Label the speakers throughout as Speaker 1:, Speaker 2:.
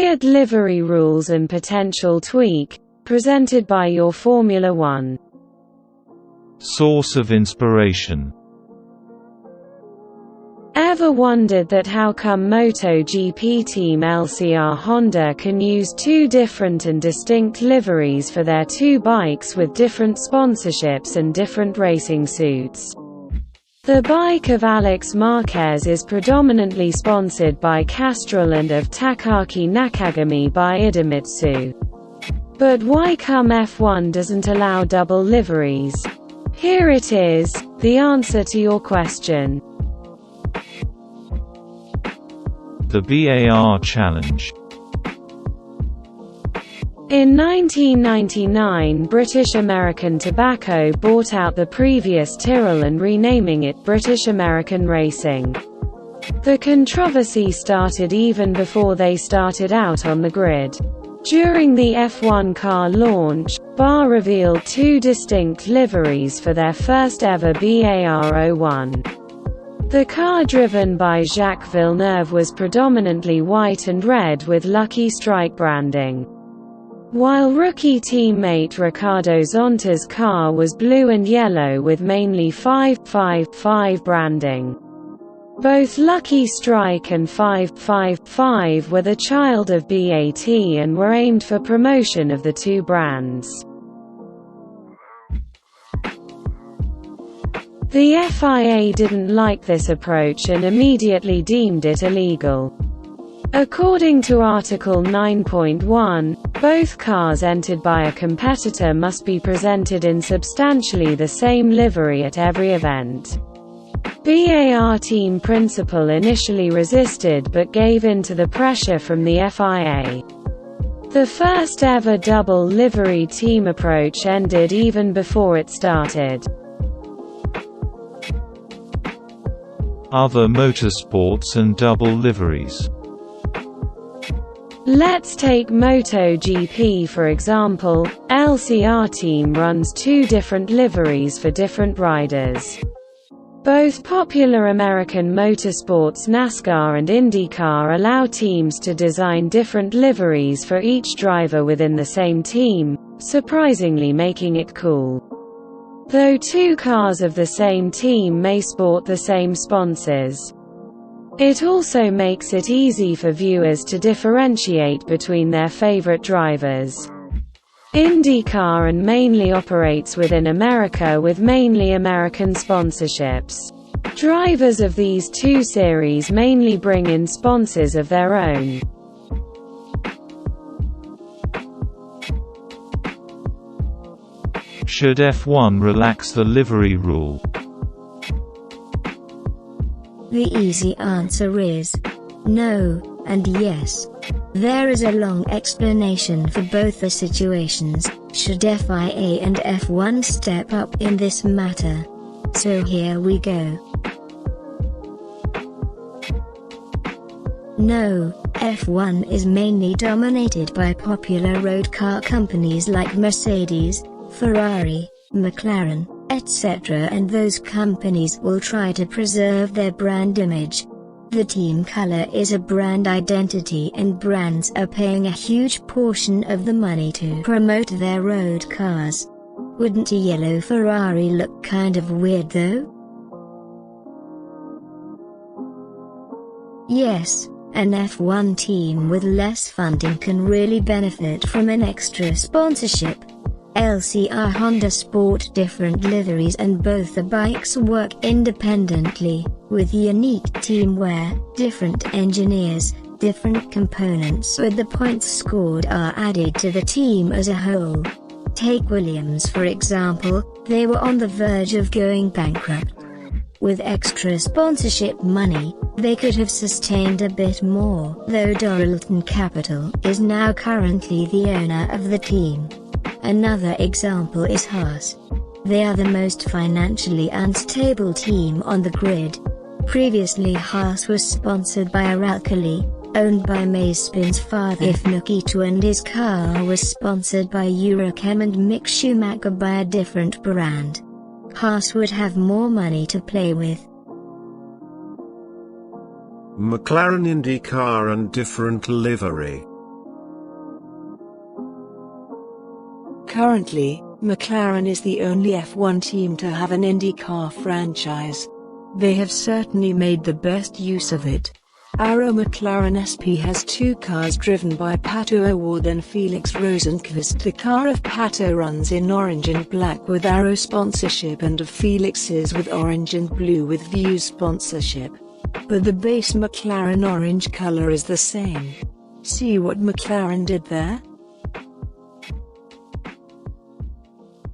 Speaker 1: Weird livery rules and potential tweak, presented by your Formula One.
Speaker 2: Source of inspiration.
Speaker 1: Ever wondered that how come MotoGP team LCR Honda can use two different and distinct liveries for their two bikes with different sponsorships and different racing suits? The bike of Alex Marquez is predominantly sponsored by Castrol and of Takaaki Nakagami by Idemitsu. But why come F1 doesn't allow double liveries? Here it is, the answer to your question.
Speaker 2: The BAR Challenge.
Speaker 1: In 1999, British American Tobacco bought out the previous Tyrrell and renaming it British American Racing. The controversy started even before they started out on the grid. During the F1 car launch, BAR revealed two distinct liveries for their first ever BAR01. The car driven by Jacques Villeneuve was predominantly white and red with Lucky Strike branding, while rookie teammate Ricardo Zonta's car was blue and yellow with mainly 555 branding. Both Lucky Strike and 555 were the child of BAT and were aimed for promotion of the two brands. The FIA didn't like this approach and immediately deemed it illegal. According to Article 9.1, both cars entered by a competitor must be presented in substantially the same livery at every event. BAR team principal initially resisted but gave in to the pressure from the FIA. The first ever double livery team approach ended even before it started.
Speaker 2: Other motorsports and double liveries.
Speaker 1: Let's take MotoGP for example. LCR team runs two different liveries for different riders. Both popular American motorsports NASCAR and Indycar allow teams to design different liveries for each driver within the same team, surprisingly making it cool. Though two cars of the same team may sport the same sponsors, it also makes it easy for viewers to differentiate between their favorite drivers. IndyCar and mainly operates within America with mainly American sponsorships. Drivers of these two series mainly bring in sponsors of their own.
Speaker 2: Should F1 relax the livery rule?
Speaker 3: The easy answer is no, and yes. There is a long explanation for both the situations, should FIA and F1 step up in this matter. So here we go. No, F1 is mainly dominated by popular road car companies like Mercedes, Ferrari, McLaren, etc., and those companies will try to preserve their brand image. The team color is a brand identity and brands are paying a huge portion of the money to promote their road cars. Wouldn't a yellow Ferrari look kind of weird though? Yes, an F1 team with less funding can really benefit from an extra sponsorship. LCR Honda sport different liveries and both the bikes work independently, with unique teamwear, different engineers, different components, but the points scored are added to the team as a whole. Take Williams for example, they were on the verge of going bankrupt. With extra sponsorship money, they could have sustained a bit more, though Doralton Capital is now currently the owner of the team. Another example is Haas. They are the most financially unstable team on the grid. Previously Haas was sponsored by Aralkali, owned by Mazepin's father if Nikita, and his car was sponsored by Eurochem and Mick Schumacher by a different brand. Haas would have more money to play with.
Speaker 4: McLaren IndyCar and different livery. Currently, McLaren is the only F1 team to have an Indycar franchise. They have certainly made the best use of it. Arrow McLaren SP has 2 cars driven by Pato O'Ward and Felix Rosenqvist. The car of Pato runs in orange and black with Arrow sponsorship, and of Felix's with orange and blue with View sponsorship. But the base McLaren orange color is the same. See what McLaren did there?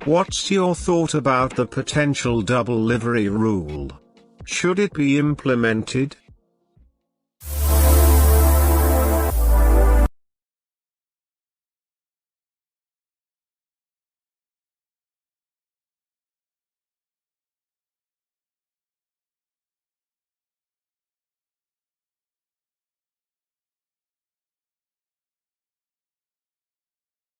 Speaker 5: What's your thought about the potential double livery rule? Should it be implemented?